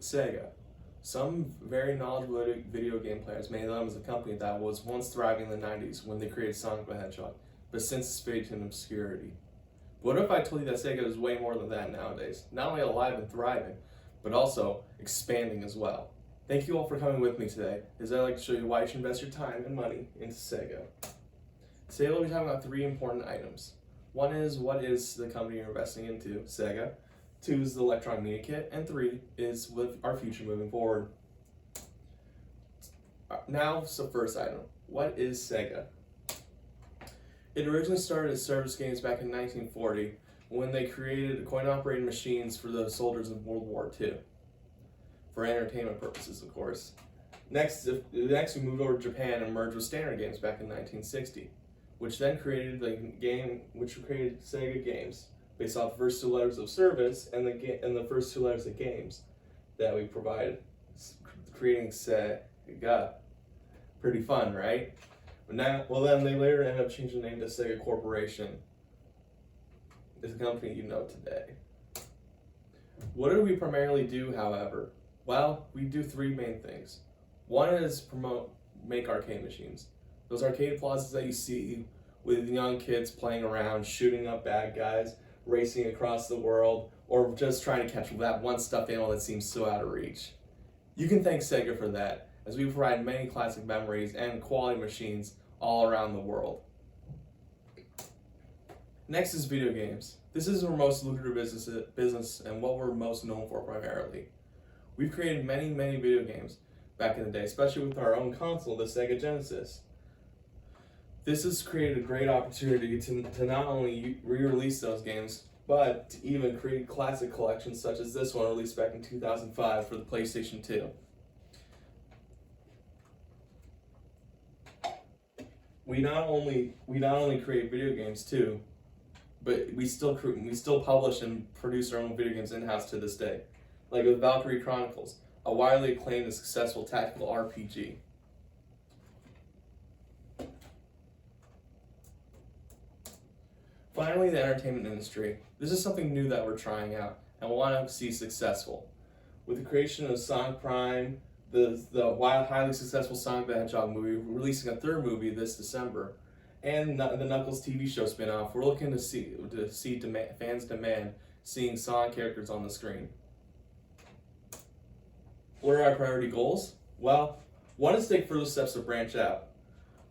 Sega. Some very knowledgeable video game players made them as a company that was once thriving in the 90s when they created Sonic the Hedgehog, but since faded in obscurity. What if I told you that Sega is way more than that nowadays? Not only alive and thriving, but also expanding as well. Thank you all for coming with me today, as I'd like to show you why you should invest your time and money into Sega. Today we'll be talking about three important items. One is, what is the company you're investing into, Sega? Two is the electronic media kit, and three is with our future moving forward. Now, the first item. What is Sega? It originally started as service games back in 1940 when they created coin-operated machines for the soldiers in World War II. For entertainment purposes, of course. Next, we moved over to Japan and merged with Standard Games back in 1960, which then created created Sega Games, based off the first two letters of service and the first two letters of games that we provided, creating Sega. Pretty fun, right? But then they later ended up changing the name to Sega Corporation. It's a company you know today. What do we primarily do, however? Well, we do three main things. One is make arcade machines. Those arcade plazas that you see with young kids playing around, shooting up bad guys, racing across the world, or just trying to catch that one stuffed animal that seems so out of reach. You can thank Sega for that, as we provide many classic memories and quality machines all around the world. Next is video games. This is our most lucrative business and what we're most known for primarily. We've created many video games back in the day, especially with our own console, the Sega Genesis. This has created a great opportunity to not only re-release those games, but to even create classic collections such as this one released back in 2005 for the PlayStation 2. We not only create video games too, but we still publish and produce our own video games in-house to this day, like with Valkyrie Chronicles, a widely acclaimed and successful tactical RPG. Finally, the entertainment industry. This is something new that we're trying out and we want to see successful. With the creation of Sonic Prime, the highly successful Sonic the Hedgehog movie, releasing a third movie this December, and the Knuckles TV show spin-off, we're looking to see fans demand seeing Sonic characters on the screen. What are our priority goals? Well, one is to take further steps to branch out.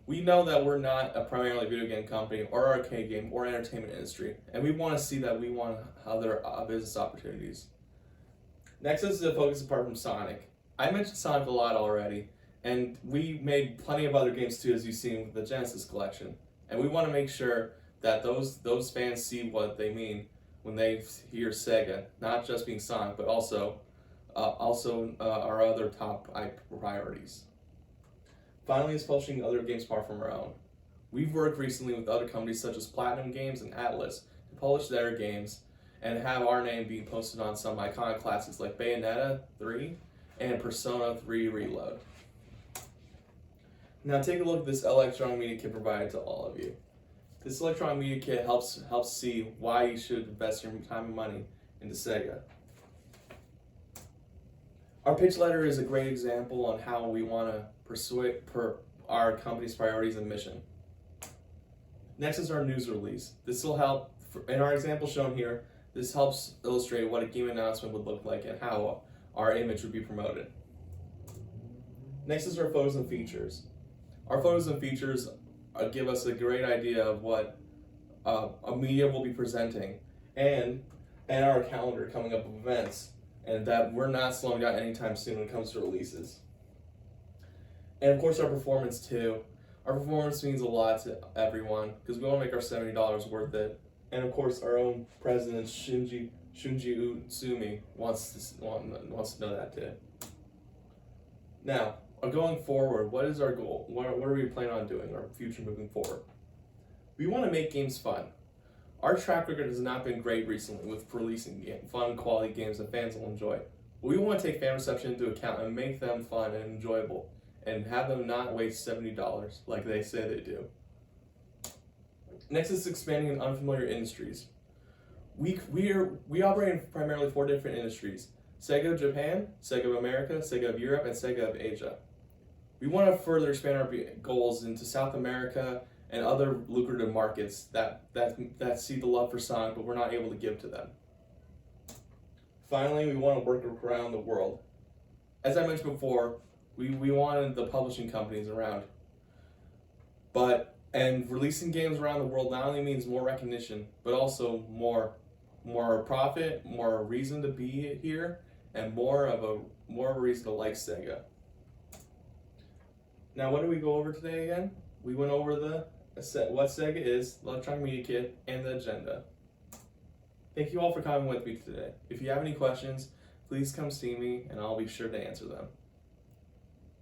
We know that we're not a primarily video game company or arcade game or entertainment industry, and we want to see that we want other business opportunities. Next is to focus apart from Sonic. I mentioned Sonic a lot already, and we made plenty of other games too, as you've seen with the Genesis collection. And we want to make sure that those fans see what they mean when they hear Sega, not just being Sonic, but also our other top priorities. Finally, is publishing other games apart from our own. We've worked recently with other companies such as Platinum Games and Atlas to publish their games and have our name being posted on some iconic classics like Bayonetta 3 and Persona 3 Reload. Now take a look at this electronic media kit provided to all of you. This electronic media kit helps see why you should invest your time and money into Sega. Our pitch letter is a great example on how we want to persuade our company's priorities and mission. Next is our news release. This will help, in our example shown here, this helps illustrate what a game announcement would look like and how our image would be promoted. Next is our photos and features. Our photos and features give us a great idea of what a media will be presenting and our calendar coming up of events, and that we're not slowing down anytime soon when it comes to releases. And of course our performance too. Our performance means a lot to everyone because we want to make our $70 worth it. And of course our own president Shunji Utsumi wants to know that too. Now, going forward, what is our goal? What are we planning on doing, our future moving forward? We want to make games fun. Our track record has not been great recently with releasing fun, quality games that fans will enjoy. But we want to take fan reception into account and make them fun and enjoyable, and have them not waste $70 like they say they do. Next is expanding in unfamiliar industries. We operate in primarily 4 different industries, Sega of Japan, Sega of America, Sega of Europe, and Sega of Asia. We want to further expand our goals into South America and other lucrative markets that see the love for Sonic, but we're not able to give to them. Finally, we want to work around the world. As I mentioned before, we wanted the publishing companies around. And releasing games around the world not only means more recognition, but also more profit, more reason to be here, and more of a reason to like Sega. Now, what did we go over today again? We went over what Sega is, the Electronic Media Kit, and the agenda. Thank you all for coming with me today. If you have any questions, please come see me and I'll be sure to answer them.